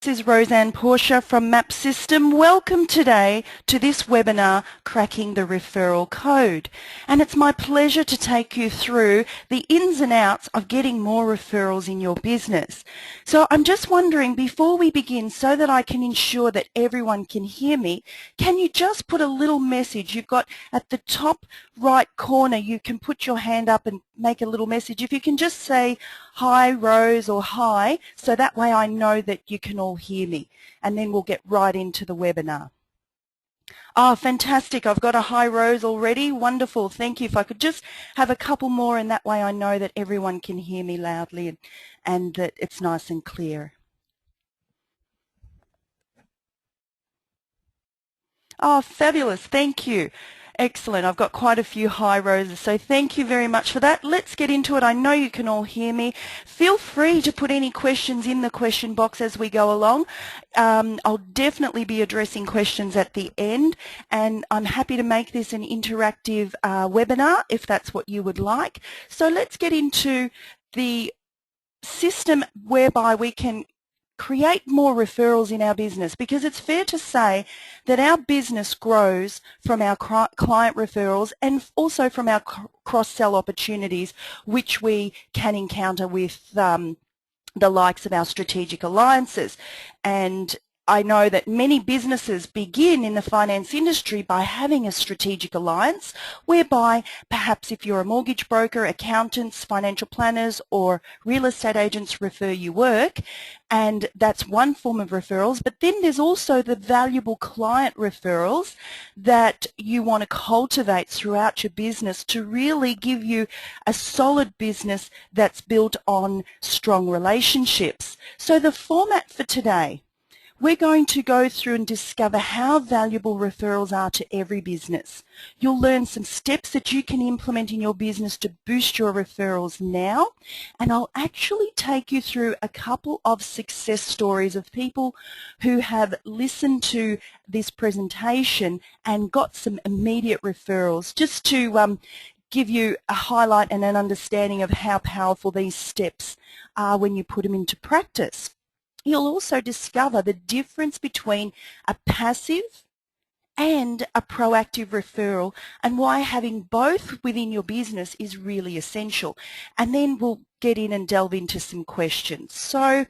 This is Roseanne Portia from MAPSystem. Welcome today to this webinar, Cracking the Referral Code. And it's my pleasure to take you through the ins and outs of getting more referrals in your business. So I'm just wondering, before we begin, so that I can ensure that everyone can hear me, can you just put a little message? You've got at the top right corner, you can put your hand up and make a little message. If you can just say, "Hi, Rose," or "Hi," so that way I know that you can all hear me, and then we'll get right into the webinar. Oh, fantastic. I've got a "Hi, Rose" already. Wonderful. Thank you. If I could just have a couple more, and that way I know that everyone can hear me loudly and that it's nice and clear. Oh, fabulous. Thank you. Excellent. I've got quite a few "Hi, Roses, so thank you very much for that. Let's get into it. I know you can all hear me. Feel free to put any questions in the question box as we go along. I'll definitely be addressing questions at the end, and I'm happy to make this an interactive webinar if that's what you would like. So let's get into the system whereby we can create more referrals in our business, because it's fair to say that our business grows from our client referrals and also from our cross-sell opportunities, which we can encounter with the likes of our strategic alliances. And I know that many businesses begin in the finance industry by having a strategic alliance, whereby perhaps if you're a mortgage broker, accountants, financial planners, or real estate agents refer you work, and that's one form of referrals. But then there's also the valuable client referrals that you want to cultivate throughout your business to really give you a solid business that's built on strong relationships. So the format for today, we're going to go through and discover how valuable referrals are to every business. You'll learn some steps that you can implement in your business to boost your referrals now, and I'll actually take you through a couple of success stories of people who have listened to this presentation and got some immediate referrals, just to give you a highlight and an understanding of how powerful these steps are when you put them into practice. You'll also discover the difference between a passive and a proactive referral, and why having both within your business is really essential. And then we'll get in and delve into some questions. So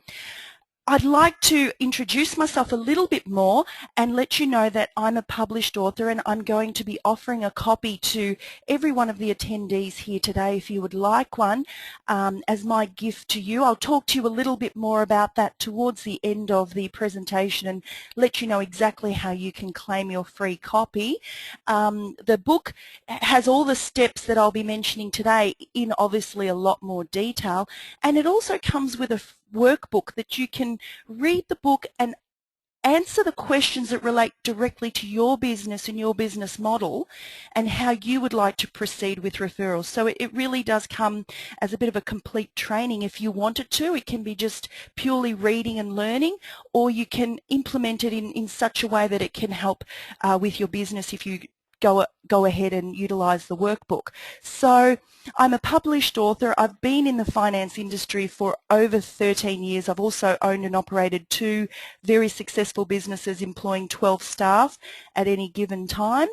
I'd like to introduce myself a little bit more and let you know that I'm a published author, and I'm going to be offering a copy to every one of the attendees here today if you would like one as my gift to you. I'll talk to you a little bit more about that towards the end of the presentation and let you know exactly how you can claim your free copy. The book has all the steps that I'll be mentioning today in obviously a lot more detail, and it also comes with a workbook that you can read the book and answer the questions that relate directly to your business and your business model and how you would like to proceed with referrals. So it really does come as a bit of a complete training if you want it to. It can be just purely reading and learning, or you can implement it in such a way that it can help with your business if you go ahead and utilize the workbook. So I'm a published author. I've been in the finance industry for over 13 years. I've also owned and operated 2 very successful businesses employing 12 staff at any given time.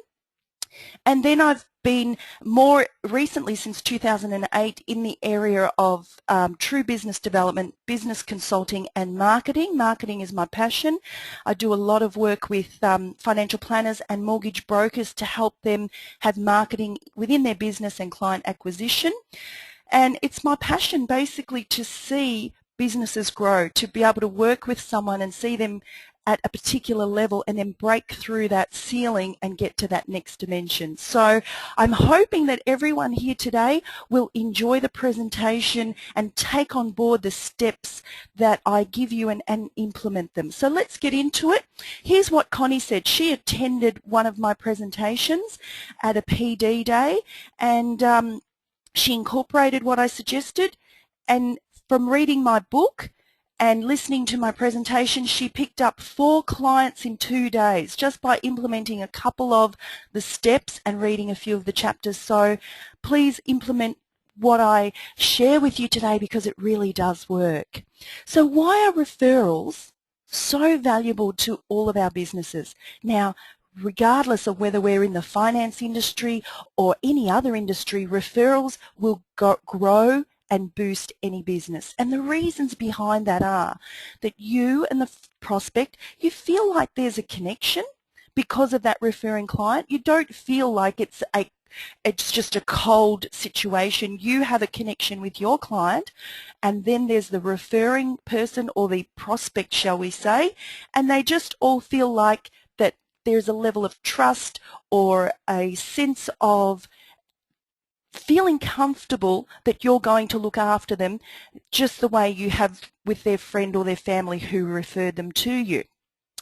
And then I've been more recently, since 2008, in the area of true business development, business consulting and marketing. Marketing is my passion. I do a lot of work with financial planners and mortgage brokers to help them have marketing within their business and client acquisition. And it's my passion basically to see businesses grow, to be able to work with someone and see them at a particular level and then break through that ceiling and get to that next dimension. So I'm hoping that everyone here today will enjoy the presentation and take on board the steps that I give you and implement them. So let's get into it. Here's what Connie said. She attended one of my presentations at a PD day, and she incorporated what I suggested, and from reading my book and listening to my presentation, she picked up 4 clients in 2 days just by implementing a couple of the steps and reading a few of the chapters. So please implement what I share with you today, because it really does work. So why are referrals so valuable to all of our businesses. Now, regardless of whether we're in the finance industry or any other industry, referrals will grow and boost any business. And the reasons behind that are that you and the prospect, you feel like there's a connection because of that referring client. You don't feel like it's just a cold situation. You have a connection with your client, and then there's the referring person or the prospect, shall we say, and they just all feel like that there's a level of trust or a sense of feeling comfortable that you're going to look after them just the way you have with their friend or their family who referred them to you.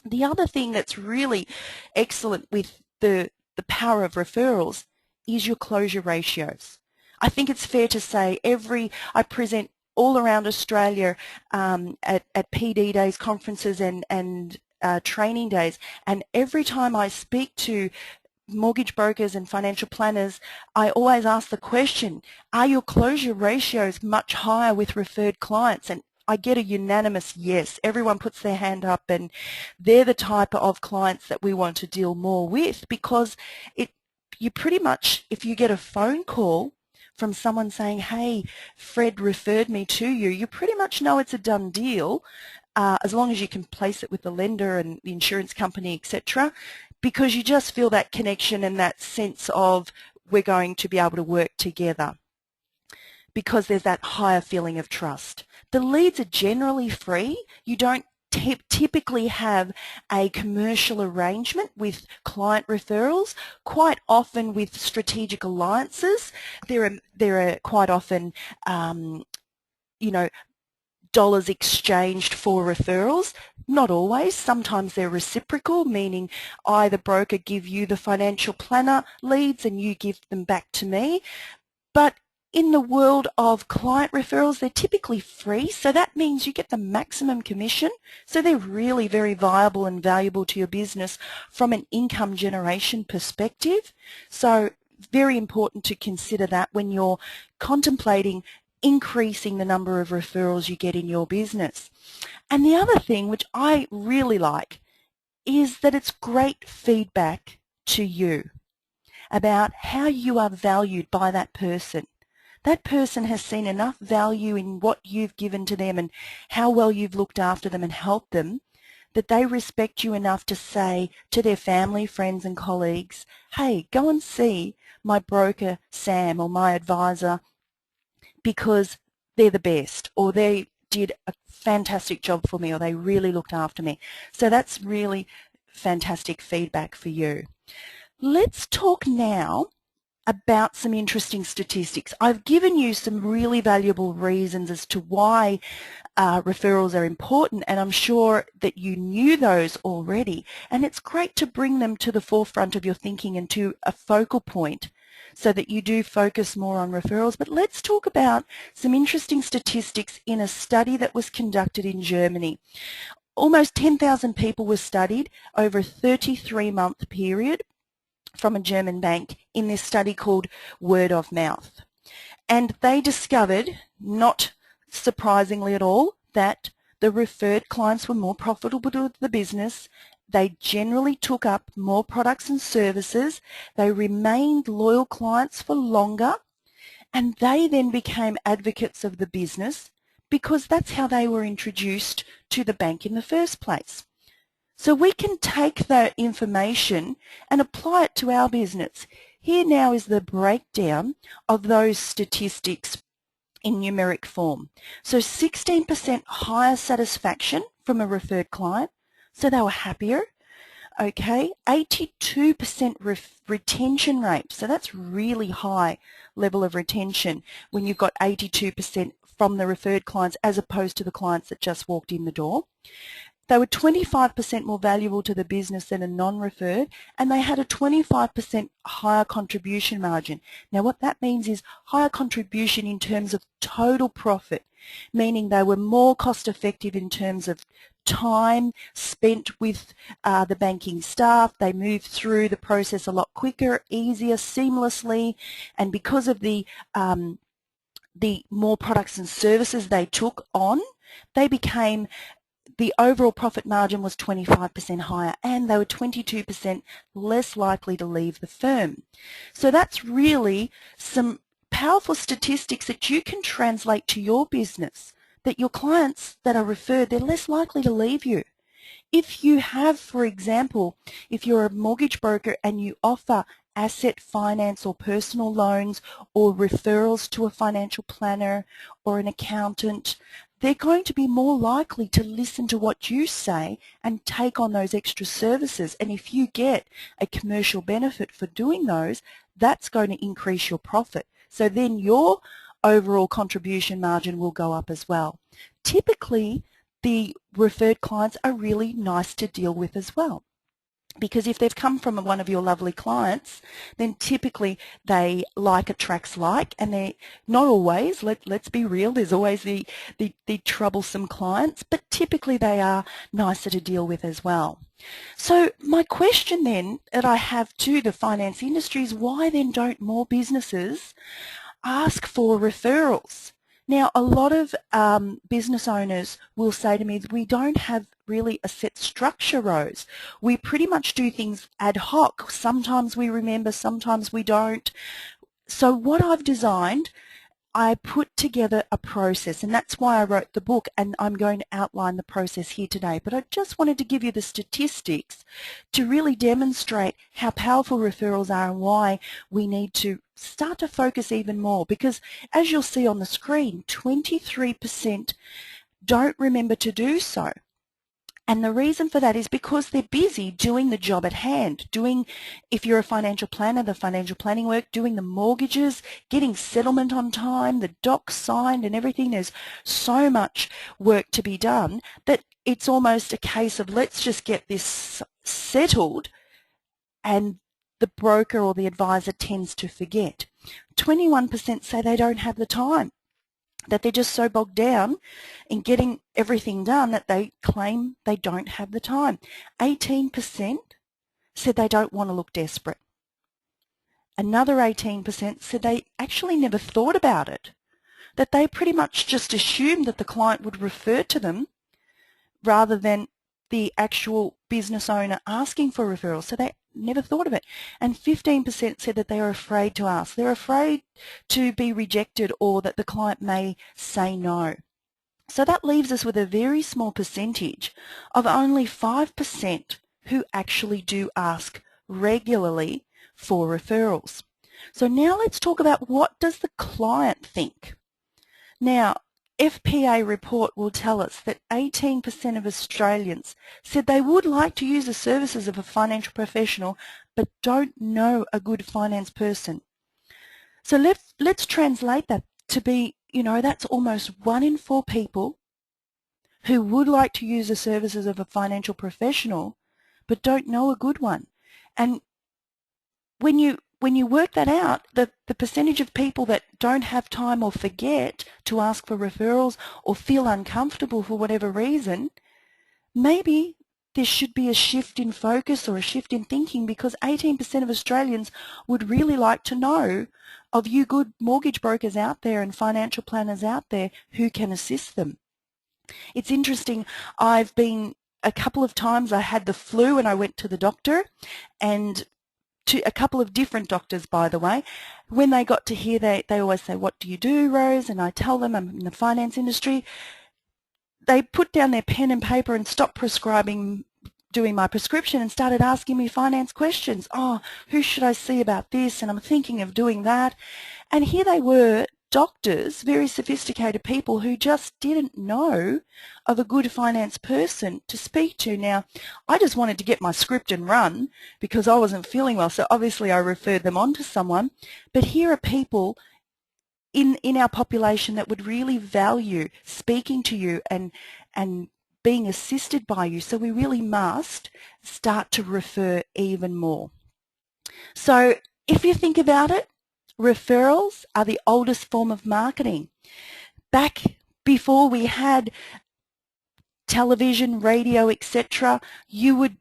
The other thing that's really excellent with the power of referrals is your closure ratios. I think it's fair to say I present all around Australia at PD days, conferences and training days, and every time I speak to mortgage brokers and financial planners, I always ask the question, are your closure ratios much higher with referred clients? And I get a unanimous yes. Everyone puts their hand up, and they're the type of clients that we want to deal more with, because you pretty much, if you get a phone call from someone saying, hey, Fred referred me to you, you pretty much know it's a done deal, as long as you can place it with the lender and the insurance company, etc., because you just feel that connection and that sense of we're going to be able to work together, because there's that higher feeling of trust. The leads are generally free. You don't typically have a commercial arrangement with client referrals. Quite often with strategic alliances, there are quite often dollars exchanged for referrals. Not always. Sometimes they're reciprocal, meaning I, the broker, give you the financial planner leads and you give them back to me. But in the world of client referrals, they're typically free, so that means you get the maximum commission. So they're really very viable and valuable to your business from an income generation perspective. So very important to consider that when you're contemplating increasing the number of referrals you get in your business. And the other thing, which I really like, is that it's great feedback to you about how you are valued by that person. That person has seen enough value in what you've given to them and how well you've looked after them and helped them, that they respect you enough to say to their family, friends and colleagues, hey, go and see my broker Sam or my advisor, because they're the best, or they did a fantastic job for me, or they really looked after me. So that's really fantastic feedback for you. Let's talk now about some interesting statistics. I've given you some really valuable reasons as to why referrals are important, and I'm sure that you knew those already, and it's great to bring them to the forefront of your thinking and to a focal point so that you do focus more on referrals. But let's talk about some interesting statistics in a study that was conducted in Germany. Almost 10,000 people were studied over a 33-month period from a German bank in this study called Word of Mouth. And they discovered, not surprisingly at all, that the referred clients were more profitable to the business. They generally took up more products and services. They remained loyal clients for longer, and they then became advocates of the business because that's how they were introduced to the bank in the first place. So we can take that information and apply it to our business. Here now is the breakdown of those statistics in numeric form. So 16% higher satisfaction from a referred client, so they were happier. Okay, 82% retention rate, so that's really high level of retention when you've got 82% from the referred clients as opposed to the clients that just walked in the door. They were 25% more valuable to the business than a non-referred, and they had a 25% higher contribution margin. Now what that means is higher contribution in terms of total profit, meaning they were more cost effective in terms of time spent with the banking staff. They moved through the process a lot quicker, easier, seamlessly, and because of the more products and services they took on, they became the overall profit margin was 25% higher, and they were 22% less likely to leave the firm. So that's really some powerful statistics that you can translate to your business, that your clients that are referred, they're less likely to leave you. If you have, for example, if you're a mortgage broker and you offer asset finance or personal loans or referrals to a financial planner or an accountant, they're going to be more likely to listen to what you say and take on those extra services. And if you get a commercial benefit for doing those, that's going to increase your profit. So then your overall contribution margin will go up as well. Typically, the referred clients are really nice to deal with as well, because if they've come from one of your lovely clients, then typically they like attracts like, and they're not always, let's be real, there's always the troublesome clients, but typically they are nicer to deal with as well. So my question then that I have to the finance industry is, why then don't more businesses ask for referrals? Now, a lot of business owners will say to me, we don't have really a set structure, Rose. We pretty much do things ad hoc. Sometimes we remember, sometimes we don't. So what I've designed, I put together a process, and that's why I wrote the book, and I'm going to outline the process here today. But I just wanted to give you the statistics to really demonstrate how powerful referrals are and why we need to start to focus even more, because as you'll see on the screen, 23% don't remember to do so. And the reason for that is because they're busy doing the job at hand, doing, if you're a financial planner, the financial planning work, doing the mortgages, getting settlement on time, the docs signed and everything. There's so much work to be done that it's almost a case of, let's just get this settled, and the broker or the advisor tends to forget. 21% say they don't have the time, that they're just so bogged down in getting everything done that they claim they don't have the time. 18% said they don't want to look desperate. Another 18% said they actually never thought about it, that they pretty much just assumed that the client would refer to them rather than the actual business owner asking for referrals. So they never thought of it. And 15% said that they are afraid to ask. They're afraid to be rejected or that the client may say no. So that leaves us with a very small percentage of only 5% who actually do ask regularly for referrals. So now let's talk about, what does the client think? Now, FPA report will tell us that 18% of Australians said they would like to use the services of a financial professional but don't know a good finance person. So let's translate that to be, that's almost 1 in 4 people who would like to use the services of a financial professional but don't know a good one. And when you work that out, the percentage of people that don't have time or forget to ask for referrals or feel uncomfortable for whatever reason, maybe there should be a shift in focus or a shift in thinking, because 18% of Australians would really like to know of you good mortgage brokers out there and financial planners out there who can assist them. It's interesting, I've been a couple of times, I had the flu and I went to the doctor, and to a couple of different doctors, by the way. When they got to here, they always say, what do you do, Rose? And I tell them I'm in the finance industry. They put down their pen and paper and stopped doing my prescription and started asking me finance questions. Oh, who should I see about this? And I'm thinking of doing that. And here they were, doctors, very sophisticated people who just didn't know of a good finance person to speak to. Now, I just wanted to get my script and run because I wasn't feeling well, so obviously I referred them on to someone. But here are people in our population that would really value speaking to you and being assisted by you. So we really must start to refer even more. So if you think about it, referrals are the oldest form of marketing. Back before we had television, radio, etc., you would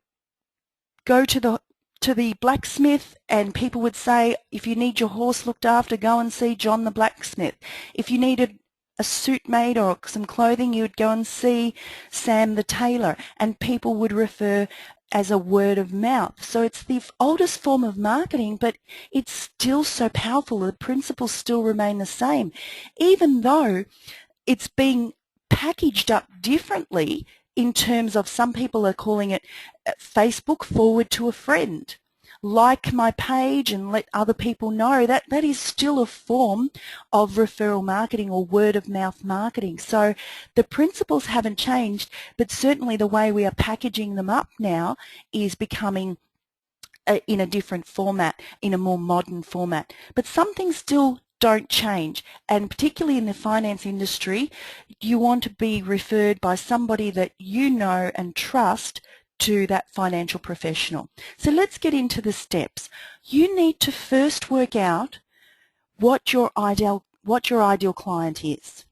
go to the blacksmith and people would say, if you need your horse looked after, go and see John the blacksmith. If you needed a suit made or some clothing, you would go and see Sam the tailor, and people would refer as a word of mouth. So it's the oldest form of marketing, but it's still so powerful. The principles still remain the same, even though it's being packaged up differently in terms of some people are calling it Facebook forward to a friend. Like my page and let other people know. That is still a form of referral marketing or word of mouth marketing. So the principles haven't changed, but certainly the way we are packaging them up now is becoming in a different format, in a more modern format. But some things still don't change, and particularly in the finance industry, you want to be referred by somebody that you know and trust to that financial professional. So let's get into the steps. You need to first work out what your ideal client is,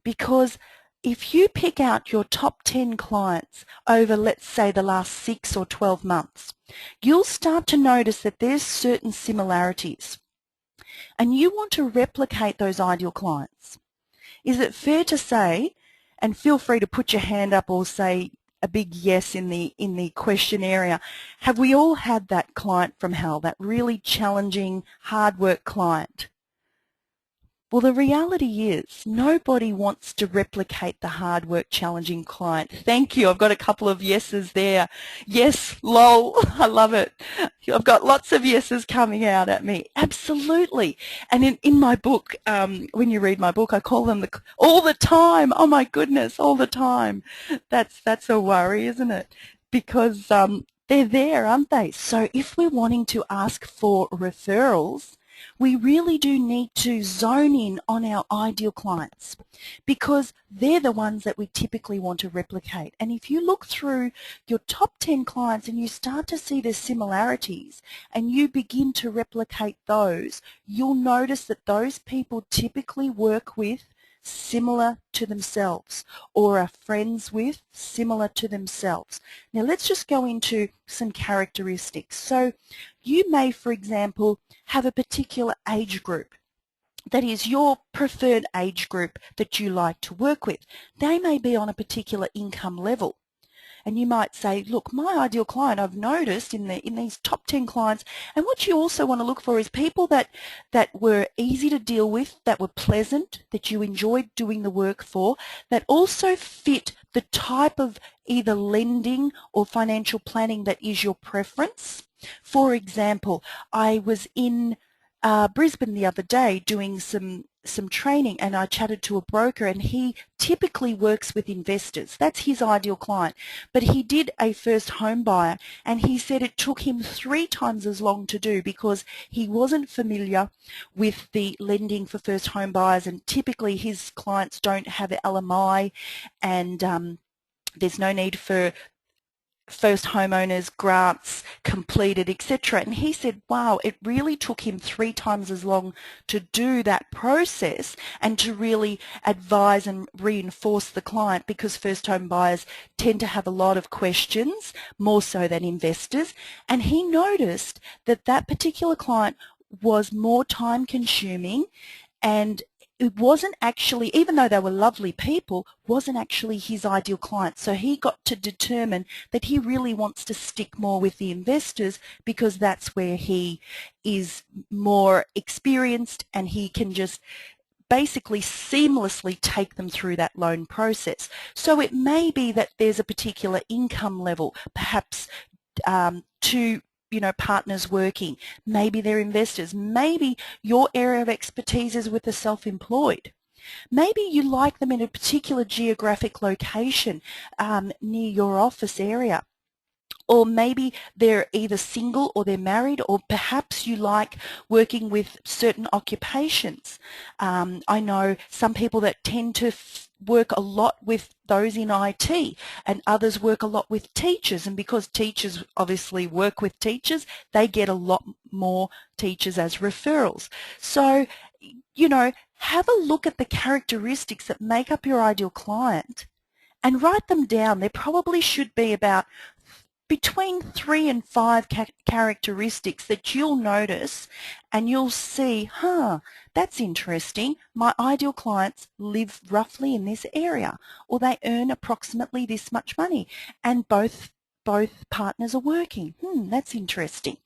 because if you pick out your top 10 clients over, let's say, the last 6 or 12 months, you'll start to notice that there's certain similarities, and you want to replicate those ideal clients. Is it fair to say, and feel free to put your hand up or say a big yes in the question area, have we all had that client from hell, that really challenging, hard work client? Well, the reality is nobody wants to replicate the hard work, challenging client. Thank you. I've got a couple of yeses there. Yes, lol. I love it. I've got lots of yeses coming out at me. Absolutely. And in my book, when you read my book, I call them all the time. Oh my goodness, all the time. That's a worry, isn't it? Because they're there, aren't they? So if we're wanting to ask for referrals, we really do need to zone in on our ideal clients, because they're the ones that we typically want to replicate. And if you look through your top 10 clients and you start to see the similarities and you begin to replicate those, you'll notice that those people typically work with similar to themselves or are friends with similar to themselves. Now let's just go into some characteristics. So you may, for example, have a particular age group that is your preferred age group that you like to work with. They may be on a particular income level. And you might say, look, my ideal client, I've noticed in these top 10 clients, and what you also want to look for is people that were easy to deal with, that were pleasant, that you enjoyed doing the work for, that also fit the type of either lending or financial planning that is your preference. For example, I was in Brisbane the other day doing some training, and I chatted to a broker, and he typically works with investors. That's his ideal client. But he did a first home buyer, and he said it took him 3 times as long to do because he wasn't familiar with the lending for first home buyers, and typically his clients don't have LMI, and there's no need for first homeowners grants completed, etc. And he said, wow, it really took him 3 times as long to do that process and to really advise and reinforce the client, because first home buyers tend to have a lot of questions, more so than investors. And he noticed that that particular client was more time consuming, and it wasn't actually, even though they were lovely people, wasn't actually his ideal client. So he got to determine that he really wants to stick more with the investors, because that's where he is more experienced and he can just basically seamlessly take them through that loan process. So it may be that there's a particular income level, perhaps two partners working, maybe they're investors, maybe your area of expertise is with the self-employed. Maybe you like them in a particular geographic location near your office area. Or maybe they're either single or they're married, or perhaps you like working with certain occupations. I know some people that tend to work a lot with those in IT, and others work a lot with teachers, and because teachers obviously work with teachers, they get a lot more teachers as referrals. So, have a look at the characteristics that make up your ideal client and write them down. There probably should be about between 3 and 5 characteristics that you'll notice, and you'll see, that's interesting. My ideal clients live roughly in this area, or they earn approximately this much money, and both partners are working. That's interesting.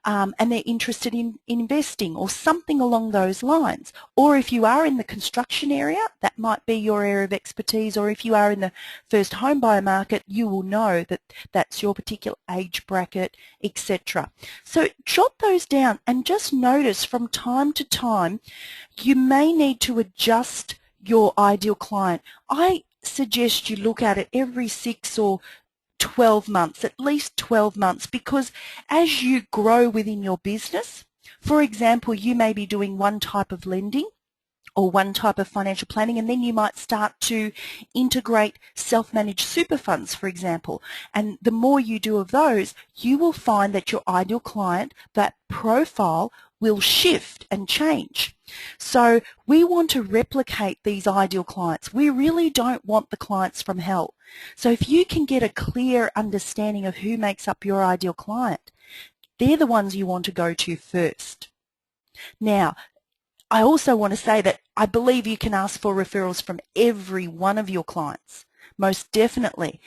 And they're interested in investing or something along those lines. Or if you are in the construction area, that might be your area of expertise, or if you are in the first home buyer market, you will know that that's your particular age bracket, etc. So jot those down and just notice from time to time you may need to adjust your ideal client. I suggest you look at it every 6 or 12 months, at least 12 months, because as you grow within your business, for example, you may be doing one type of lending or one type of financial planning, and then you might start to integrate self-managed super funds, for example. And the more you do of those, you will find that your ideal client, that profile, will shift and change. So we want to replicate these ideal clients. We really don't want the clients from hell. So if you can get a clear understanding of who makes up your ideal client, they're the ones you want to go to first. Now, I also want to say that I believe you can ask for referrals from every one of your clients, most definitely.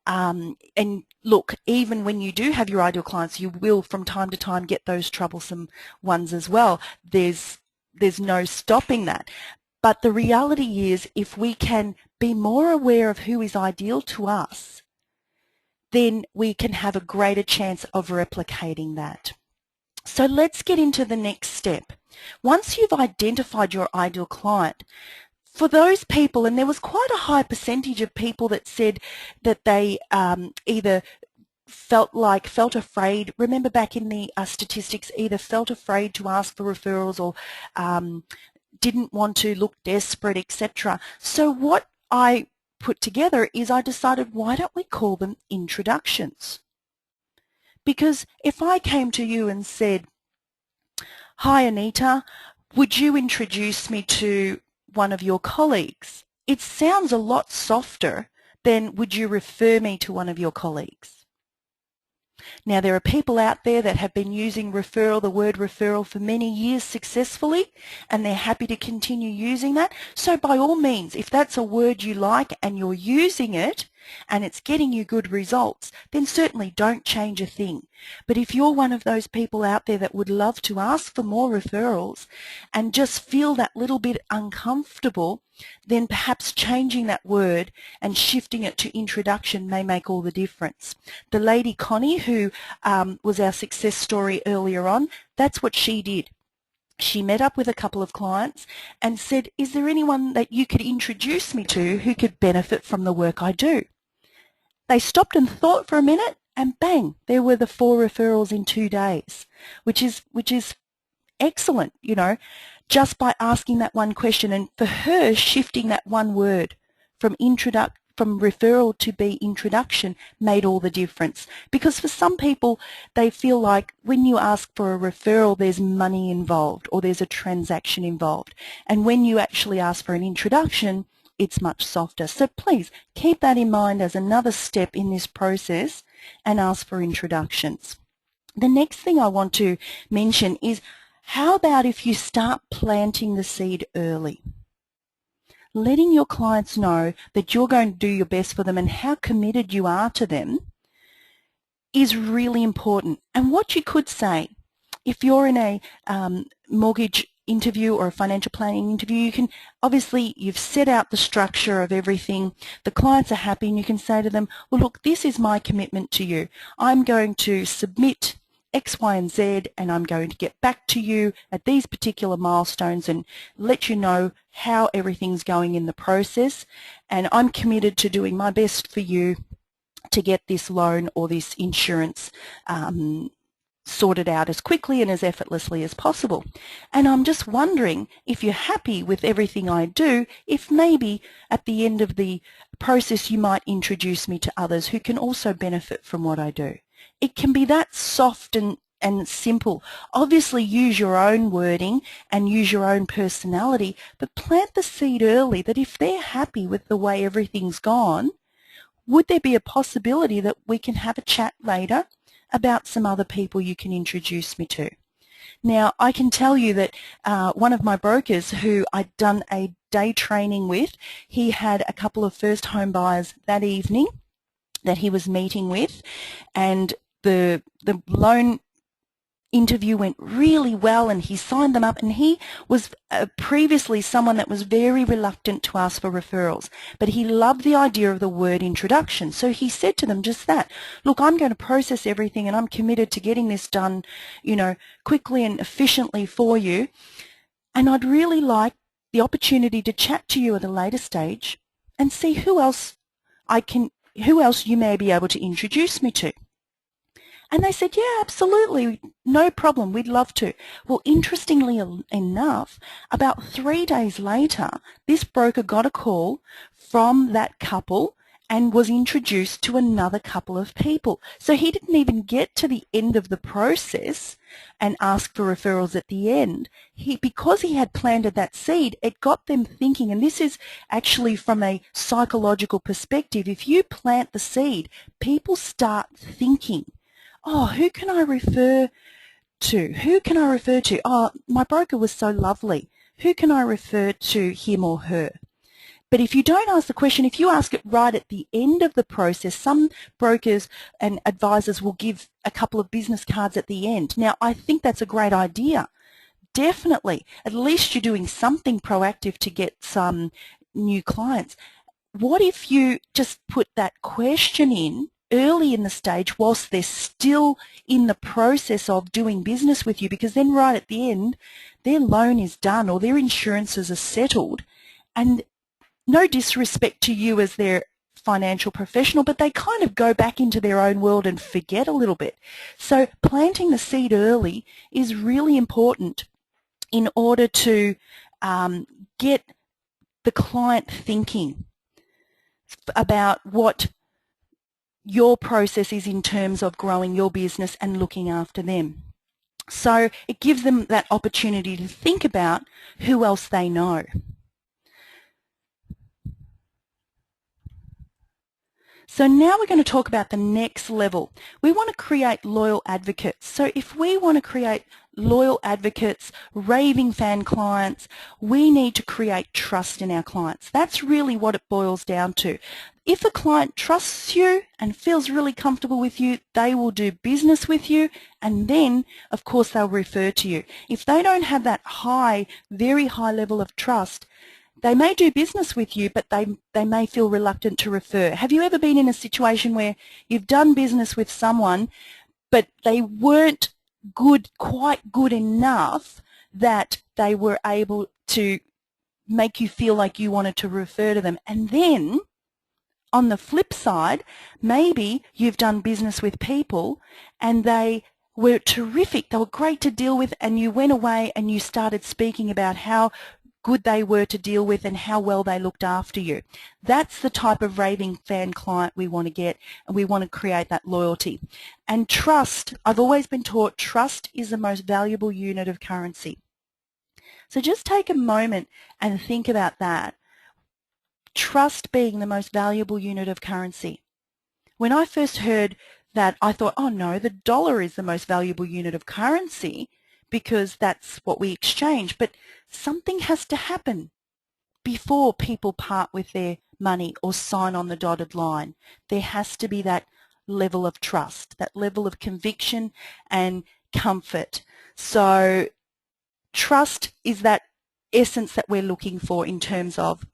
And look, even when you do have your ideal clients, you will from time to time get those troublesome ones as well. There's no stopping that. But the reality is, if we can be more aware of who is ideal to us, then we can have a greater chance of replicating that. So let's get into the next step. Once you've identified your ideal client, for those people, and there was quite a high percentage of people that said that they either felt afraid, remember back in the statistics, either felt afraid to ask for referrals or didn't want to look desperate, etc. So what I put together is I decided, why don't we call them introductions? Because if I came to you and said, "Hi Anita, would you introduce me to one of your colleagues?" It sounds a lot softer than, "Would you refer me to one of your colleagues?" Now, there are people out there that have been using the word referral for many years successfully, and they're happy to continue using that. So by all means, if that's a word you like and you're using it and it's getting you good results, then certainly don't change a thing. But if you're one of those people out there that would love to ask for more referrals and just feel that little bit uncomfortable, then perhaps changing that word and shifting it to introduction may make all the difference. The lady Connie, who was our success story earlier on, that's what she did. She met up with a couple of clients and said, "Is there anyone that you could introduce me to who could benefit from the work I do?" They stopped and thought for a minute, and bang, there were the 4 referrals in 2 days, which is excellent, just by asking that one question. And for her, shifting that one word from referral to be introduction made all the difference. Because for some people, they feel like when you ask for a referral, there's money involved or there's a transaction involved. And when you actually ask for an introduction, it's much softer. So please keep that in mind as another step in this process and ask for introductions. The next thing I want to mention is, how about if you start planting the seed early? Letting your clients know that you're going to do your best for them and how committed you are to them is really important. And what you could say, if you're in a mortgage interview or a financial planning interview, you can, obviously you've set out the structure of everything, the clients are happy, and you can say to them, "Well, look, this is my commitment to you. I'm going to submit X, Y, and Z, and I'm going to get back to you at these particular milestones and let you know how everything's going in the process, and I'm committed to doing my best for you to get this loan or this insurance sorted out as quickly and as effortlessly as possible. And I'm just wondering, if you're happy with everything I do, if maybe at the end of the process you might introduce me to others who can also benefit from what I do." It can be that soft and simple. Obviously use your own wording and use your own personality, but plant the seed early that if they're happy with the way everything's gone, would there be a possibility that we can have a chat later about some other people you can introduce me to? Now, I can tell you that one of my brokers who I'd done a day training with, he had a couple of first home buyers that evening that he was meeting with, and the loan interview went really well, and he signed them up, and he was previously someone that was very reluctant to ask for referrals, but he loved the idea of the word introduction. So he said to them just that, look, I'm going to process everything and I'm committed to getting this done, you know, quickly and efficiently for you, and I'd really like the opportunity to chat to you at a later stage and see who else you may be able to introduce me to. And they said, yeah, absolutely, no problem, we'd love to. Well, interestingly enough, about 3 days later, this broker got a call from that couple and was introduced to another couple of people. So he didn't even get to the end of the process and ask for referrals at the end. Because he had planted that seed, it got them thinking, and this is actually from a psychological perspective. If you plant the seed, people start thinking, oh, who can I refer to? Who can I refer to? Oh, my broker was so lovely. Who can I refer to him or her? But if you don't ask the question, if you ask it right at the end of the process, some brokers and advisors will give a couple of business cards at the end. Now, I think that's a great idea. Definitely. At least you're doing something proactive to get some new clients. What if you just put that question in early in the stage whilst they're still in the process of doing business with you, because then right at the end their loan is done or their insurances are settled, and no disrespect to you as their financial professional, but they kind of go back into their own world and forget a little bit. So planting the seed early is really important in order to get the client thinking about what your process is in terms of growing your business and looking after them. So it gives them that opportunity to think about who else they know. So now we're going to talk about the next level. We want to create loyal advocates. So if we want to create loyal advocates, raving fan clients, we need to create trust in our clients. That's really what it boils down to. If a client trusts you and feels really comfortable with you, they will do business with you, and then, of course, they'll refer to you. If they don't have that high, very high level of trust, they may do business with you, but they may feel reluctant to refer. Have you ever been in a situation where you've done business with someone, but they weren't quite good enough that they were able to make you feel like you wanted to refer to them? And then, on the flip side, maybe you've done business with people and they were terrific, they were great to deal with, and you went away and you started speaking about how good they were to deal with and how well they looked after you. That's the type of raving fan client we want to get, and we want to create that loyalty. And trust, I've always been taught trust is the most valuable unit of currency. So just take a moment and think about that. Trust being the most valuable unit of currency. When I first heard that, I thought, oh no, the dollar is the most valuable unit of currency because that's what we exchange. But something has to happen before people part with their money or sign on the dotted line. There has to be that level of trust, that level of conviction and comfort. So trust is that essence that we're looking for in terms of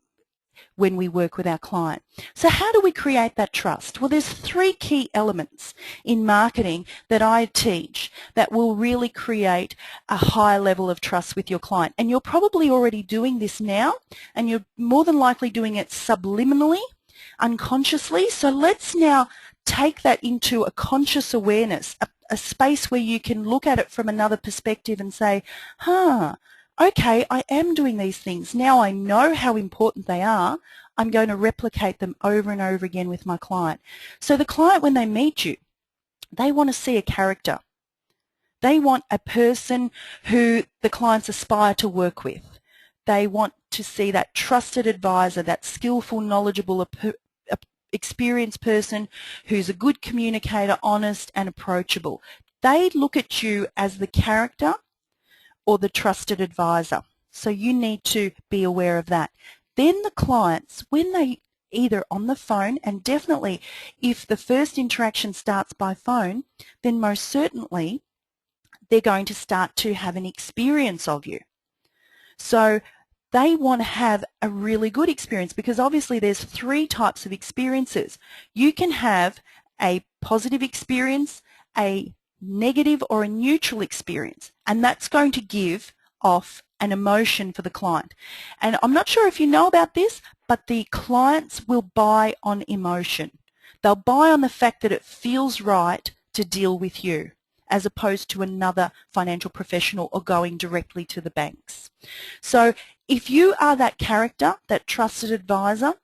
when we work with our client. So how do we create that trust? Well, there's 3 key elements in marketing that I teach that will really create a high level of trust with your client. And you're probably already doing this now, and you're more than likely doing it subliminally, unconsciously. So let's now take that into a conscious awareness, a space where you can look at it from another perspective and say, okay, I am doing these things. Now I know how important they are. I'm going to replicate them over and over again with my client. So the client, when they meet you, they want to see a character. They want a person who the clients aspire to work with. They want to see that trusted advisor, that skillful, knowledgeable experienced person who's a good communicator, honest and approachable. They look at you as the character or the trusted advisor. So you need to be aware of that. Then the clients, when they either on the phone, and definitely if the first interaction starts by phone, then most certainly they're going to start to have an experience of you. So they want to have a really good experience, because obviously there's 3 types of experiences. You can have a positive experience, a negative or a neutral experience, and that's going to give off an emotion for the client. And I'm not sure if you know about this, but the clients will buy on emotion. They'll buy on the fact that it feels right to deal with you, as opposed to another financial professional or going directly to the banks. So if you are that character, that trusted advisor,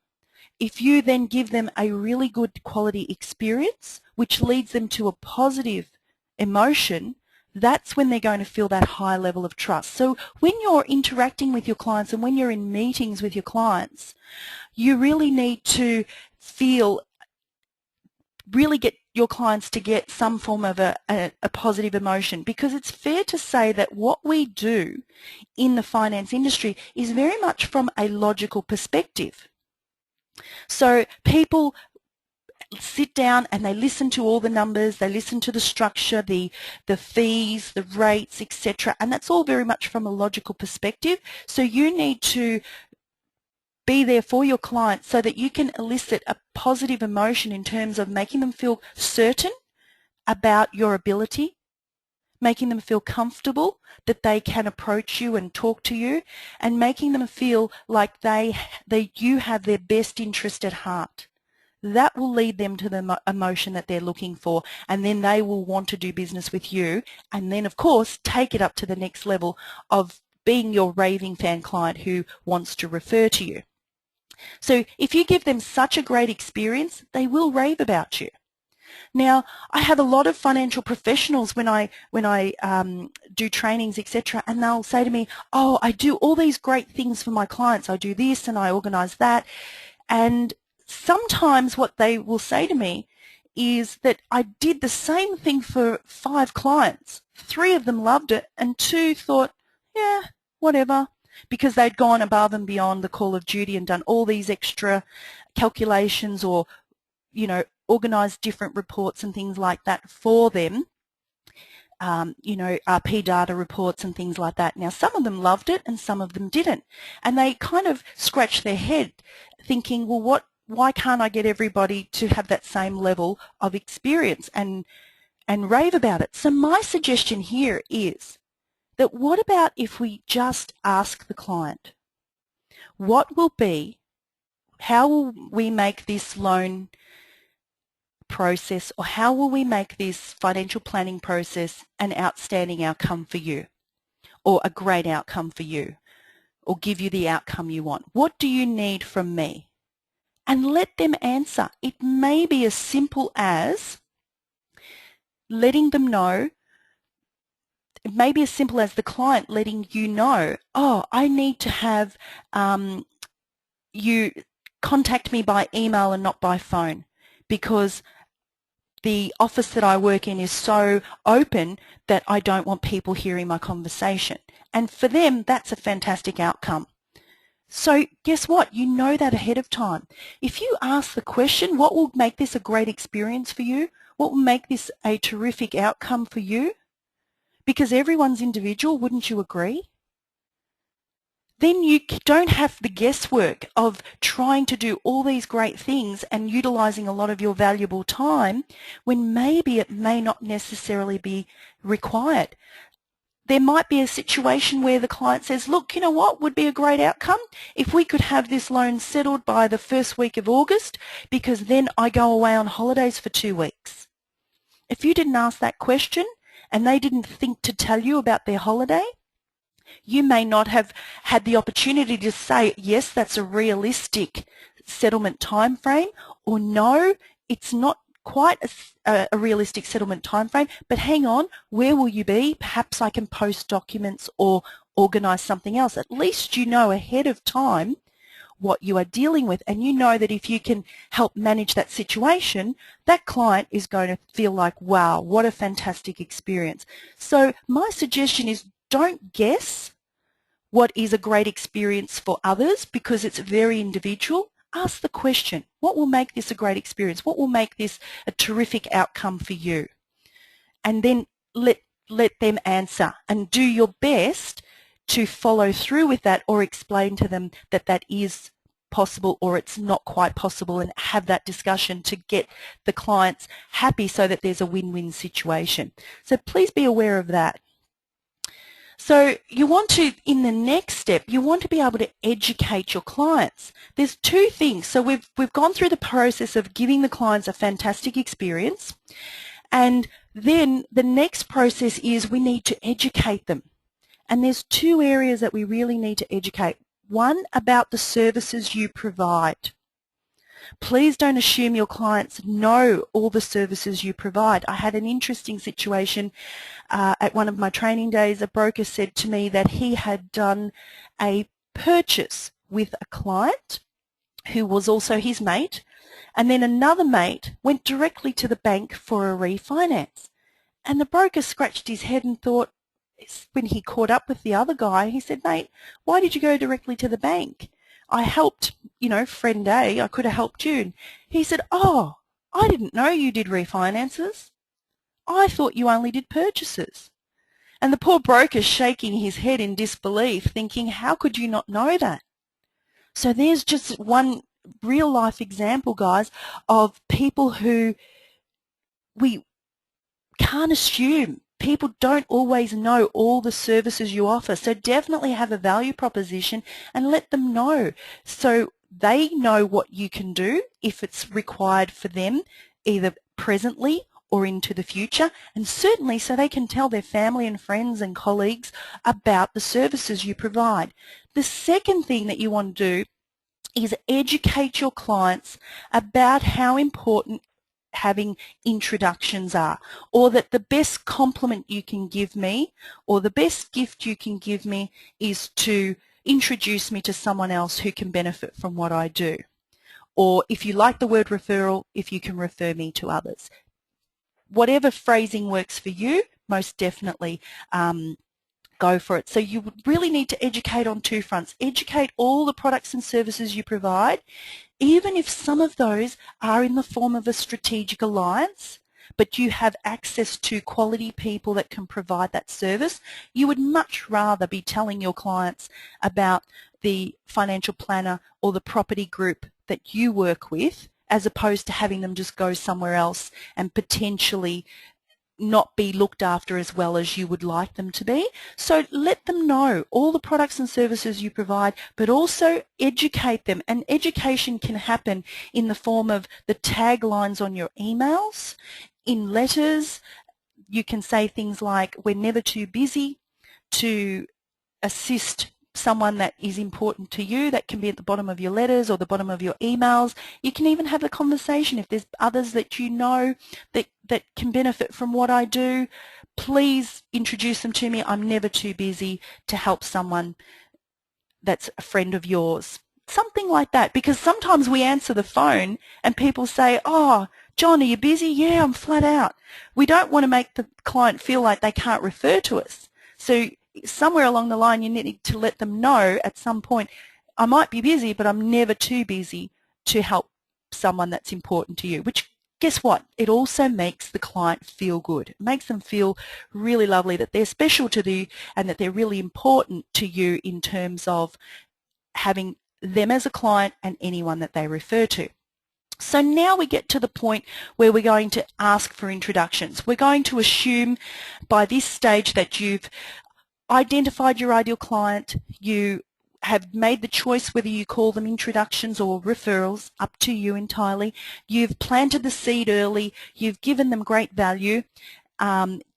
if you then give them a really good quality experience, which leads them to a positive emotion, that's when they're going to feel that high level of trust. So when you're interacting with your clients and when you're in meetings with your clients, you really need to really get your clients to get some form of a positive emotion, because it's fair to say that what we do in the finance industry is very much from a logical perspective. So people sit down and they listen to all the numbers, they listen to the structure, the fees, the rates, etc. And that's all very much from a logical perspective. So you need to be there for your clients so that you can elicit a positive emotion in terms of making them feel certain about your ability, making them feel comfortable that they can approach you and talk to you, and making them feel like you have their best interest at heart. That will lead them to the emotion that they're looking for, and then they will want to do business with you, and then of course take it up to the next level of being your raving fan client who wants to refer to you. So if you give them such a great experience, they will rave about you. Now, I have a lot of financial professionals when I do trainings, etc., and they'll say to me, oh, I do all these great things for my clients. I do this and I organize that. And sometimes what they will say to me is that I did the same thing for 5 clients. 3 of them loved it and 2 thought, yeah, whatever, because they'd gone above and beyond the call of duty and done all these extra calculations, or, you know, organized different reports and things like that for them, RP data reports and things like that. Now, some of them loved it and some of them didn't. And they kind of scratched their head thinking, well, why can't I get everybody to have that same level of experience and rave about it? So my suggestion here is that what about if we just ask the client, how will we make this loan process, or how will we make this financial planning process an outstanding outcome for you, or a great outcome for you, or give you the outcome you want? What do you need from me? And let them answer. It may be as simple as letting them know. It may be as simple as the client letting you know, oh, I need to have you contact me by email and not by phone, because the office that I work in is so open that I don't want people hearing my conversation. And for them, that's a fantastic outcome. So guess what? You know that ahead of time. If you ask the question, what will make this a great experience for you? What will make this a terrific outcome for you? Because everyone's individual, wouldn't you agree? Then you don't have the guesswork of trying to do all these great things and utilizing a lot of your valuable time when maybe it may not necessarily be required. There might be a situation where the client says, look, you know what would be a great outcome? If we could have this loan settled by the first week of August, because then I go away on holidays for 2 weeks. If you didn't ask that question and they didn't think to tell you about their holiday, you may not have had the opportunity to say, yes, that's a realistic settlement time frame, or no, it's not quite a realistic settlement time frame, but hang on, where will you be? Perhaps I can post documents or organise something else. At least you know ahead of time what you are dealing with, and you know that if you can help manage that situation, that client is going to feel like, wow, what a fantastic experience. So my suggestion is, don't guess what is a great experience for others, because it's very individual. Ask the question, what will make this a great experience? What will make this a terrific outcome for you? And then let them answer, and do your best to follow through with that, or explain to them that that is possible or it's not quite possible, and have that discussion to get the clients happy so that there's a win-win situation. So please be aware of that. So you want to, in the next step, you want to be able to educate your clients. There's two things. So we've gone through the process of giving the clients a fantastic experience, and then the next process is we need to educate them. And there's two areas that we really need to educate. One, about the services you provide. Please don't assume your clients know all the services you provide. I had an interesting situation at one of my training days. A broker said to me that he had done a purchase with a client who was also his mate, and then another mate went directly to the bank for a refinance. And the broker scratched his head and thought, when he caught up with the other guy, he said, mate, why did you go directly to the bank? I helped, friend A, I could have helped you. And he said, oh, I didn't know you did refinances. I thought you only did purchases. And the poor broker's shaking his head in disbelief, thinking, how could you not know that? So there's just one real life example, guys, of people who we can't assume. People don't always know all the services you offer, so definitely have a value proposition and let them know, so they know what you can do if it's required for them, either presently or into the future, and certainly so they can tell their family and friends and colleagues about the services you provide. The second thing that you want to do is educate your clients about how important having introductions are, or that the best compliment you can give me, or the best gift you can give me, is to introduce me to someone else who can benefit from what I do. Or if you like the word referral, if you can refer me to others. Whatever phrasing works for you, most definitely go for it. So you would really need to educate on two fronts. Educate all the products and services you provide, even if some of those are in the form of a strategic alliance, but you have access to quality people that can provide that service. You would much rather be telling your clients about the financial planner or the property group that you work with, as opposed to having them just go somewhere else and potentially not be looked after as well as you would like them to be. So let them know all the products and services you provide, but also educate them. And education can happen in the form of the taglines on your emails, in letters. You can say things like, we're never too busy to assist someone that is important to you. That can be at the bottom of your letters or the bottom of your emails. You can even have the conversation, if there's others that you know that can benefit from what I do, please introduce them to me. I'm never too busy to help someone that's a friend of yours. Something like that, because sometimes we answer the phone and people say, oh, John, are you busy? Yeah, I'm flat out. We don't want to make the client feel like they can't refer to us. So somewhere along the line, you need to let them know at some point, I might be busy, but I'm never too busy to help someone that's important to you, which, guess what? It also makes the client feel good. It makes them feel really lovely that they're special to you and that they're really important to you in terms of having them as a client and anyone that they refer to. So now we get to the point where we're going to ask for introductions. We're going to assume by this stage that you've identified your ideal client, you have made the choice whether you call them introductions or referrals, up to you entirely. You've planted the seed early, you've given them great value,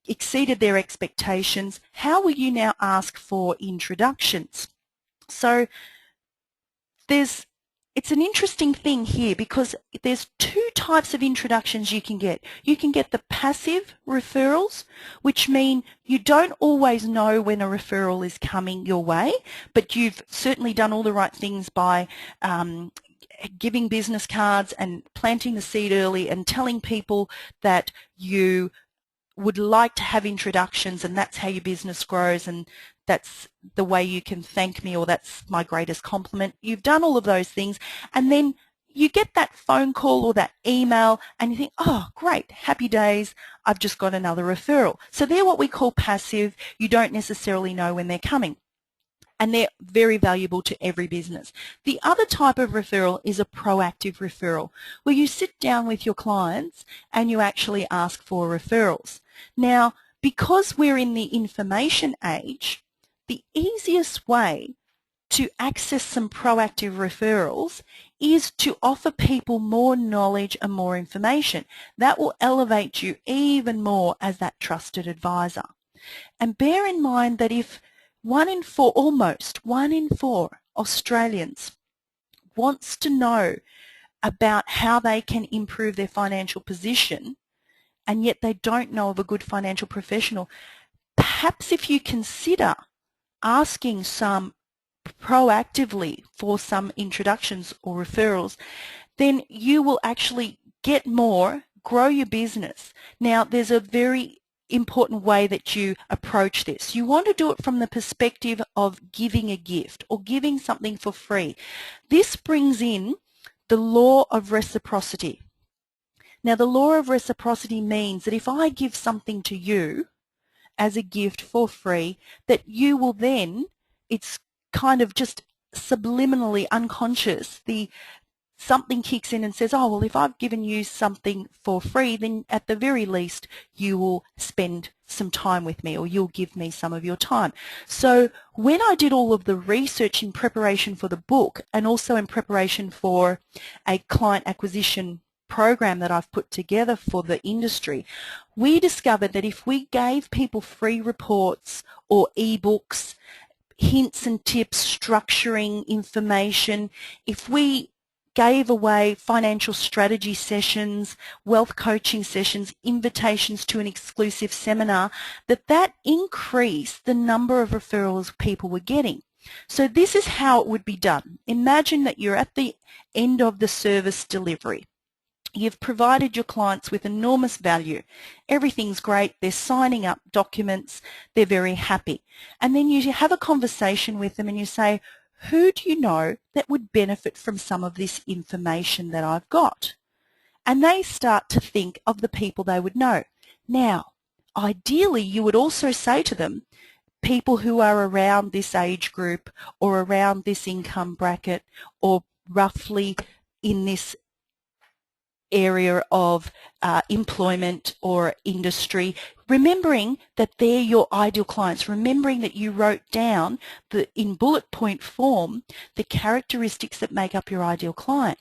exceeded their expectations. How will you now ask for introductions? So there's it's an interesting thing here because there's two types of introductions you can get. You can get the passive referrals, which mean you don't always know when a referral is coming your way, but you've certainly done all the right things by giving business cards and planting the seed early and telling people that you would like to have introductions, and that's how your business grows, and that's the way you can thank me, or that's my greatest compliment. You've done all of those things, and then you get that phone call or that email and you think, oh great, happy days, I've just got another referral. So they're what we call passive. You don't necessarily know when they're coming, and they're very valuable to every business. The other type of referral is a proactive referral, where you sit down with your clients and you actually ask for referrals. Now, because we're in the information age, the easiest way to access some proactive referrals is to offer people more knowledge and more information. That will elevate you even more as that trusted advisor. And bear in mind that if almost one in four Australians wants to know about how they can improve their financial position, and yet they don't know of a good financial professional, perhaps if you consider asking some proactively for some introductions or referrals, then you will actually get more, grow your business. Now, there's a very important way that you approach this. You want to do it from the perspective of giving a gift or giving something for free. This brings in the law of reciprocity. Now, the law of reciprocity means that if I give something to you as a gift for free, that you will then, it's kind of just subliminally unconscious, something kicks in and says, oh, well, if I've given you something for free, then at the very least you will spend some time with me, or you'll give me some of your time. So when I did all of the research in preparation for the book, and also in preparation for a client acquisition program that I've put together for the industry, we discovered that if we gave people free reports or ebooks, hints and tips, structuring information, if we gave away financial strategy sessions, wealth coaching sessions, invitations to an exclusive seminar, that increased the number of referrals people were getting. So this is how it would be done. Imagine that you're at the end of the service delivery. You've provided your clients with enormous value. Everything's great. They're signing up documents. They're very happy. And then you have a conversation with them and you say, who do you know that would benefit from some of this information that I've got? And they start to think of the people they would know. Now, ideally, you would also say to them, people who are around this age group or around this income bracket or roughly in this area of employment or industry, remembering that they're your ideal clients, remembering that you wrote down in bullet point form the characteristics that make up your ideal client.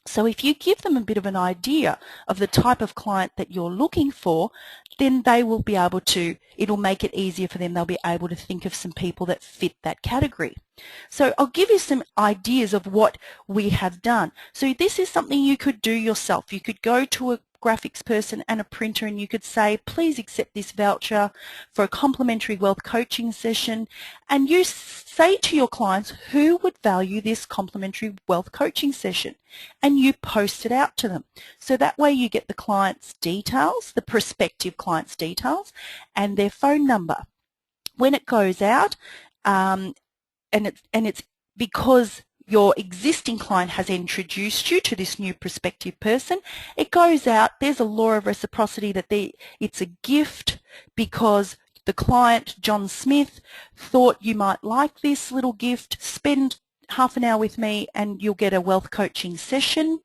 So if you give them a bit of an idea of the type of client that you're looking for, then they will be able to, it'll make it easier for them. They'll be able to think of some people that fit that category. So I'll give you some ideas of what we have done. So this is something you could do yourself. You could go to a graphics person and a printer and you could say, please accept this voucher for a complimentary wealth coaching session, and you say to your clients who would value this complimentary wealth coaching session, and you post it out to them. So that way you get the client's details, the prospective client's details, and their phone number. When it goes out, and it's because your existing client has introduced you to this new prospective person, it goes out, there's a law of reciprocity that it's a gift because the client, John Smith, thought you might like this little gift. Spend half an hour with me and you'll get a wealth coaching session,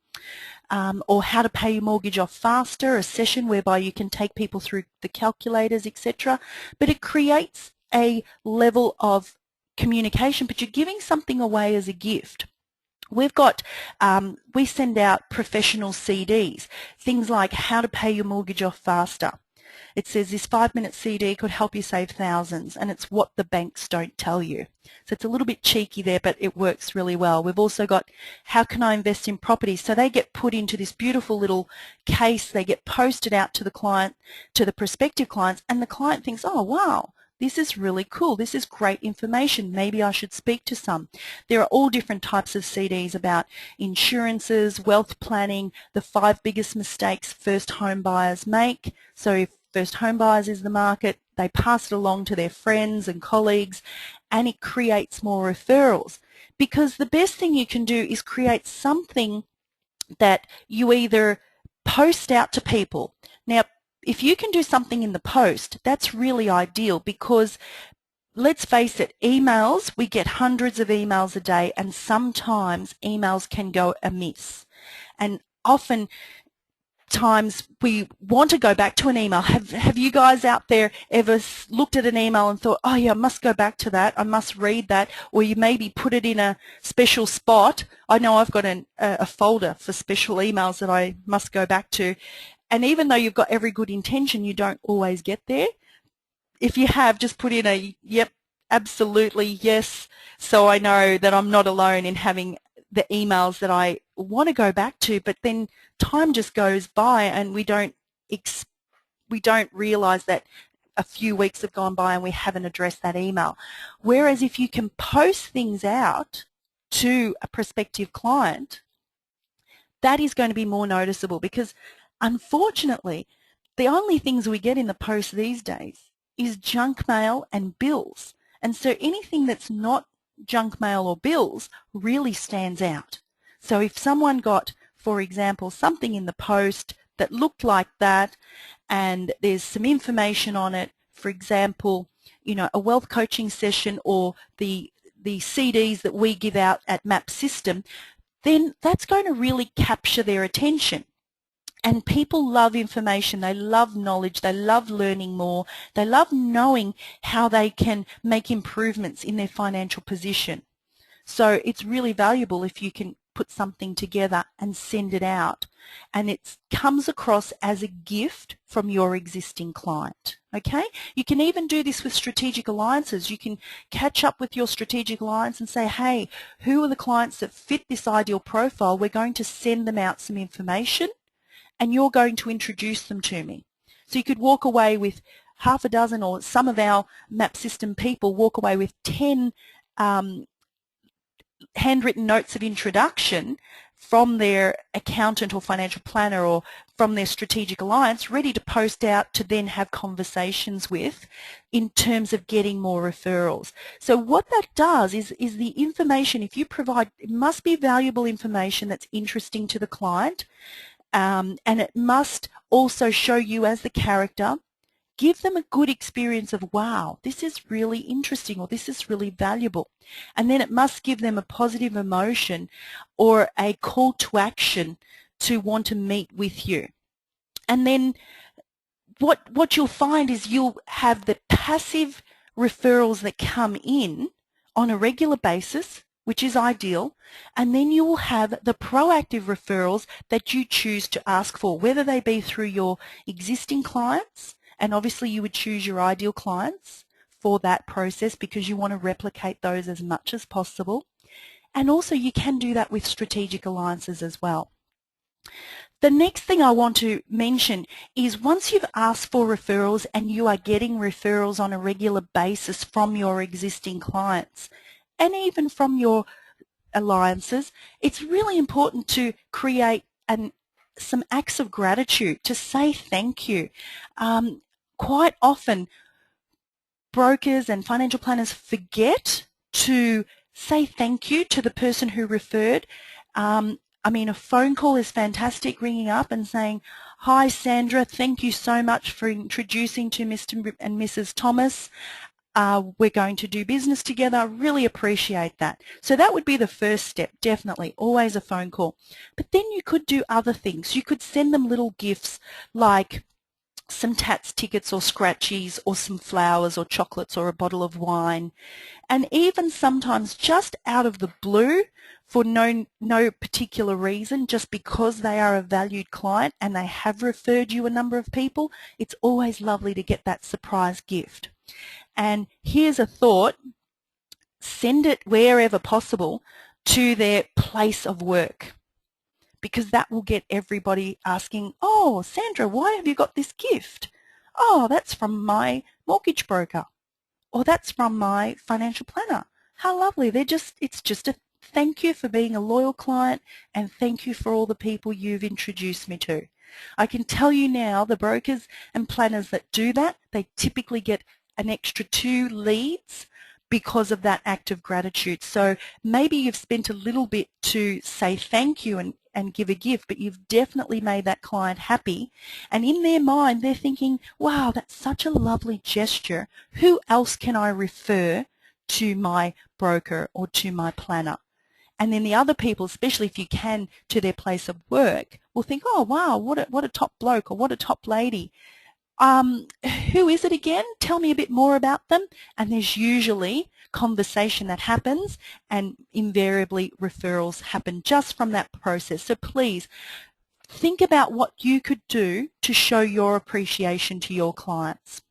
or how to pay your mortgage off faster, a session whereby you can take people through the calculators, etc. But it creates a level of communication, but you're giving something away as a gift. We've got, we send out professional CDs, things like how to pay your mortgage off faster, It says this 5-minute CD could help you save thousands, and it's what the banks don't tell you. So it's a little bit cheeky there, but it works really well. We've also got how can I invest in property? So they get put into this beautiful little case. They get posted out to the client, to the prospective clients, and the client thinks, oh, wow, this is really cool. This is great information. Maybe I should speak to some. There are all different types of CDs about insurances, wealth planning, the 5 biggest mistakes first home buyers make. So if first home buyers is the market, they pass it along to their friends and colleagues, and it creates more referrals. Because the best thing you can do is create something that you either post out to people. Now, if you can do something in the post, that's really ideal, because let's face it, emails, we get hundreds of emails a day, and sometimes emails can go amiss. And often times we want to go back to an email. Have you guys out there ever looked at an email and thought, oh yeah, I must go back to that, I must read that, or you maybe put it in a special spot? I know I've got a folder for special emails that I must go back to, and even though you've got every good intention, you don't always get there. If you have, just put in a yep, absolutely, yes, so I know that I'm not alone in having the emails that I want to go back to, but then time just goes by and we don't realize that a few weeks have gone by and we haven't addressed that email. Whereas if you can post things out to a prospective client, that is going to be more noticeable, because unfortunately the only things we get in the post these days is junk mail and bills. And so anything that's not junk mail or bills really stands out. So if someone got, for example, something in the post that looked like that, and there's some information on it, for example, you know, a wealth coaching session or the CDs that we give out at MAPSystem, then that's going to really capture their attention. And people love information, they love knowledge, they love learning more, they love knowing how they can make improvements in their financial position. So it's really valuable if you can put something together and send it out, and it comes across as a gift from your existing client. Okay? You can even do this with strategic alliances. You can catch up with your strategic alliance and say, hey, who are the clients that fit this ideal profile? We're going to send them out some information, and you're going to introduce them to me. So you could walk away with half a dozen, or some of our MAPSystem people walk away with 10 handwritten notes of introduction from their accountant or financial planner or from their strategic alliance, ready to post out to then have conversations with in terms of getting more referrals. So what that does is the information, if you provide, it must be valuable information that's interesting to the client, and it must also show you as the character. Give them a good experience of, wow, this is really interesting, or this is really valuable. And then it must give them a positive emotion or a call to action to want to meet with you. And then what you'll find is you'll have the passive referrals that come in on a regular basis, which is ideal, and then you will have the proactive referrals that you choose to ask for, whether they be through your existing clients, and obviously you would choose your ideal clients for that process because you want to replicate those as much as possible. And also you can do that with strategic alliances as well. The next thing I want to mention is once you've asked for referrals and you are getting referrals on a regular basis from your existing clients and even from your alliances, it's really important to create some acts of gratitude, to say thank you. Quite often, brokers and financial planners forget to say thank you to the person who referred. I mean, a phone call is fantastic, ringing up and saying, hi Sandra, thank you so much for introducing to Mr. and Mrs. Thomas. We're going to do business together. I really appreciate that. So that would be the first step, definitely, always a phone call. But then you could do other things. You could send them little gifts like some Tats tickets or scratchies or some flowers or chocolates or a bottle of wine. And even sometimes just out of the blue, for no particular reason, just because they are a valued client and they have referred you a number of people, it's always lovely to get that surprise gift. And here's a thought: send it wherever possible to their place of work, because that will get everybody asking, oh, Sandra, why have you got this gift? Oh, that's from my mortgage broker, or that's from my financial planner. How lovely. It's just a thank you for being a loyal client, and thank you for all the people you've introduced me to. I can tell you now, the brokers and planners that do that, they typically get an extra 2 leads because of that act of gratitude. So maybe you've spent a little bit to say thank you and give a gift, but you've definitely made that client happy. And in their mind, they're thinking, wow, that's such a lovely gesture. Who else can I refer to my broker or to my planner? And then the other people, especially if you can, to their place of work, will think, oh, wow, what a top bloke or what a top lady. Who is it again? Tell me a bit more about them. And there's usually conversation that happens, and invariably referrals happen just from that process. So please think about what you could do to show your appreciation to your clients.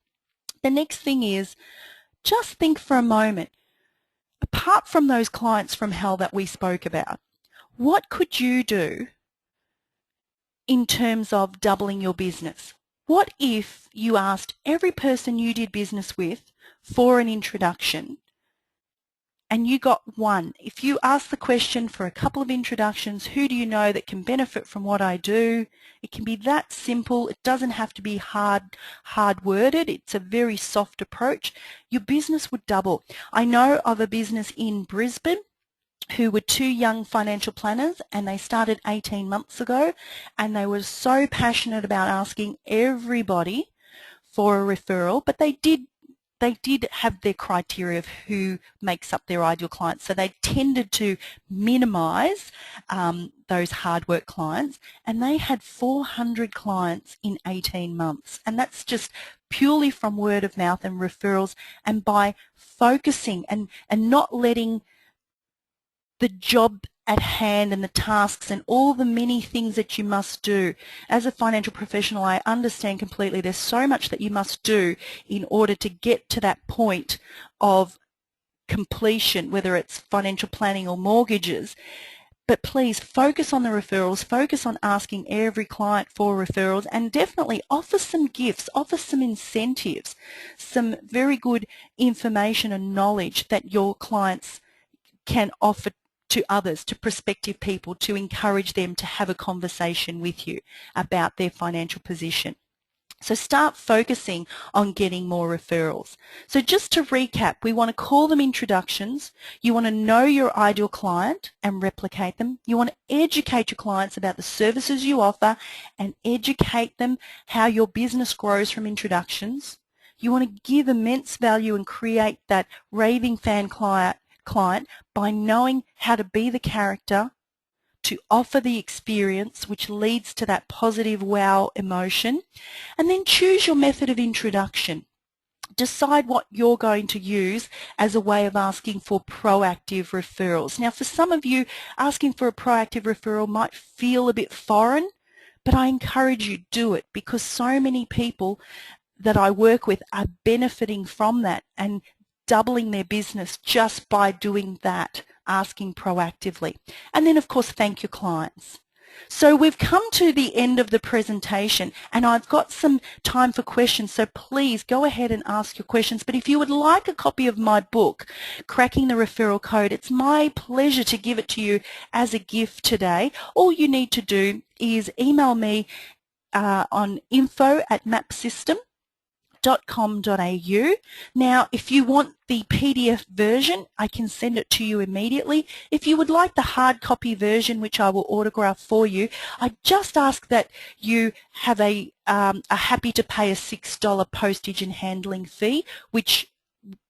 The next thing is, just think for a moment, apart from those clients from hell that we spoke about, what could you do in terms of doubling your business? What if you asked every person you did business with for an introduction and you got one? If you ask the question for a couple of introductions, who do you know that can benefit from what I do? It can be that simple. It doesn't have to be hard-worded. It's a very soft approach. Your business would double. I know of a business in Brisbane who were 2 young financial planners, and they started 18 months ago, and they were so passionate about asking everybody for a referral, but they did have their criteria of who makes up their ideal clients, so they tended to minimize those hard work clients, and they had 400 clients in 18 months, and that's just purely from word of mouth and referrals, and by focusing and not letting the job at hand and the tasks and all the many things that you must do. As a financial professional, I understand completely there's so much that you must do in order to get to that point of completion, whether it's financial planning or mortgages. But please focus on the referrals, focus on asking every client for referrals, and definitely offer some gifts, offer some incentives, some very good information and knowledge that your clients can offer to others, to prospective people, to encourage them to have a conversation with you about their financial position. So start focusing on getting more referrals. So just to recap, we want to call them introductions. You want to know your ideal client and replicate them. You want to educate your clients about the services you offer and educate them how your business grows from introductions. You want to give immense value and create that raving fan client by knowing how to be the character, to offer the experience which leads to that positive wow emotion, and then choose your method of introduction. Decide what you're going to use as a way of asking for proactive referrals. Now, for some of you, asking for a proactive referral might feel a bit foreign, but I encourage you, do it, because so many people that I work with are benefiting from that and doubling their business just by doing that, asking proactively. And then, of course, thank your clients. So we've come to the end of the presentation, and I've got some time for questions, so please go ahead and ask your questions. But if you would like a copy of my book, Cracking the Referral Code, it's my pleasure to give it to you as a gift today. All you need to do is email me on info@MAPSystem.com.au. Now, if you want the PDF version, I can send it to you immediately. If you would like the hard copy version, which I will autograph for you, I just ask that you have are happy to pay a $6 postage and handling fee, which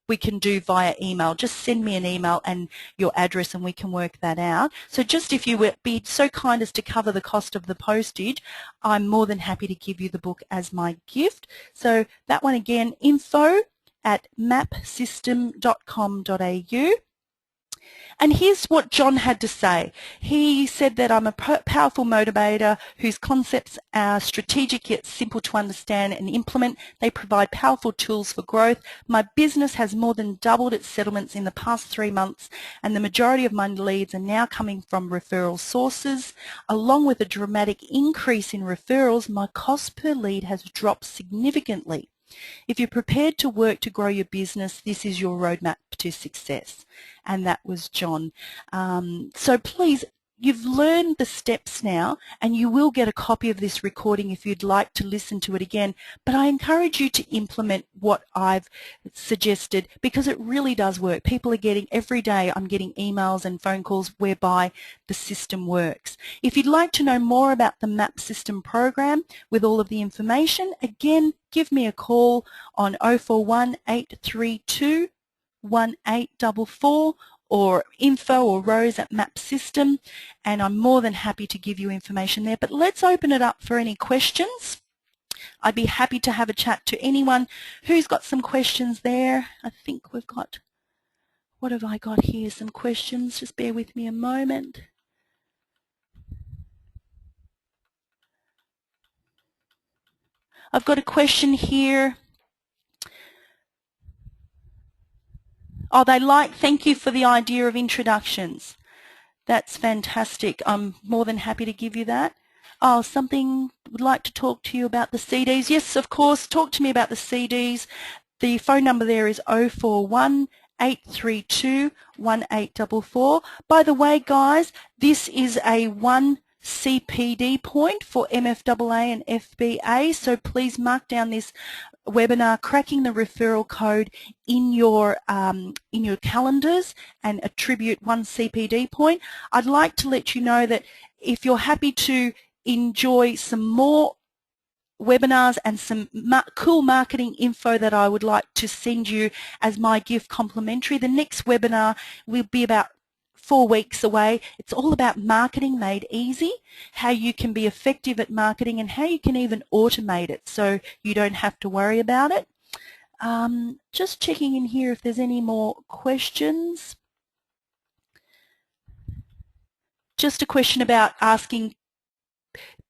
we can do via email. Just send me an email and your address and we can work that out. So just if you would be so kind as to cover the cost of the postage, I'm more than happy to give you the book as my gift. So that one again, info@mapsystem.com.au. And here's what John had to say. He said that I'm a powerful motivator whose concepts are strategic yet simple to understand and implement. They provide powerful tools for growth. My business has more than doubled its settlements in the past 3 months, and the majority of my leads are now coming from referral sources. Along with a dramatic increase in referrals, my cost per lead has dropped significantly. If you're prepared to work to grow your business, this is your roadmap to success. And that was John. So please, you've learned the steps now, and you will get a copy of this recording if you'd like to listen to it again. But I encourage you to implement what I've suggested, because it really does work. People are getting, every day I'm getting emails and phone calls whereby the system works. If you'd like to know more about the MAPSystem program with all of the information, again, give me a call on 041 832 1844 or info or Rose at MAPSystem, and I'm more than happy to give you information there. But let's open it up for any questions. I'd be happy to have a chat to anyone who's got some questions there. I think we've got, what have I got here? Some questions. Just bear with me a moment. I've got a question here. Oh, thank you for the idea of introductions. That's fantastic. I'm more than happy to give you that. Oh, would like to talk to you about the CDs. Yes, of course, talk to me about the CDs. The phone number there is 041 832 1844. By the way, guys, this is a 1 CPD point for MFAA and FBA, so please mark down this webinar, cracking the referral code, in your calendars and attribute 1 CPD point. I'd like to let you know that if you're happy to enjoy some more webinars and some cool marketing info that I would like to send you as my gift complimentary, the next webinar will be about 4 weeks away. It's all about marketing made easy, how you can be effective at marketing and how you can even automate it so you don't have to worry about it. Just checking in here if there's any more questions. Just a question about asking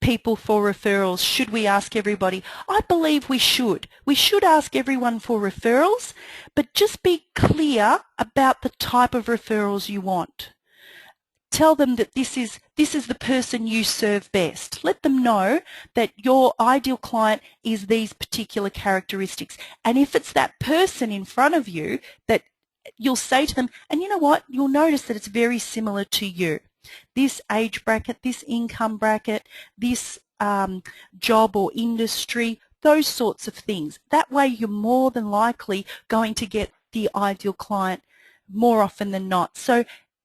people for referrals. Should we ask everybody? I believe we should. We should ask everyone for referrals, but just be clear about the type of referrals you want. Tell them that this is the person you serve best. Let them know that your ideal client is these particular characteristics. And if it's that person in front of you, that you'll say to them, and you know what, you'll notice that it's very similar to you. This age bracket, this income bracket, this job or industry, those sorts of things. That way you're more than likely going to get the ideal client more often than not. So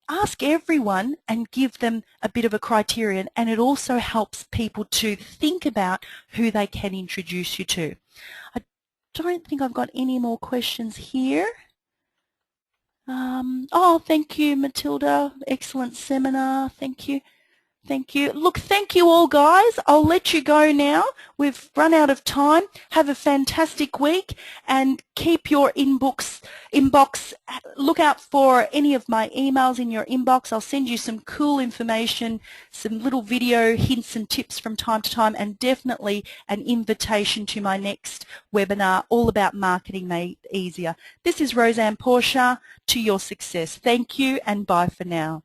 ask everyone and give them a bit of a criterion, and it also helps people to think about who they can introduce you to. I don't think I've got any more questions here. Oh, thank you, Matilda. Excellent seminar. Thank you. Thank you. Look, thank you all, guys. I'll let you go now. We've run out of time. Have a fantastic week and keep your inbox. Look out for any of my emails in your inbox. I'll send you some cool information, some little video hints and tips from time to time, and definitely an invitation to my next webinar all about marketing made easier. This is Roseanne Portia. To your success. Thank you and bye for now.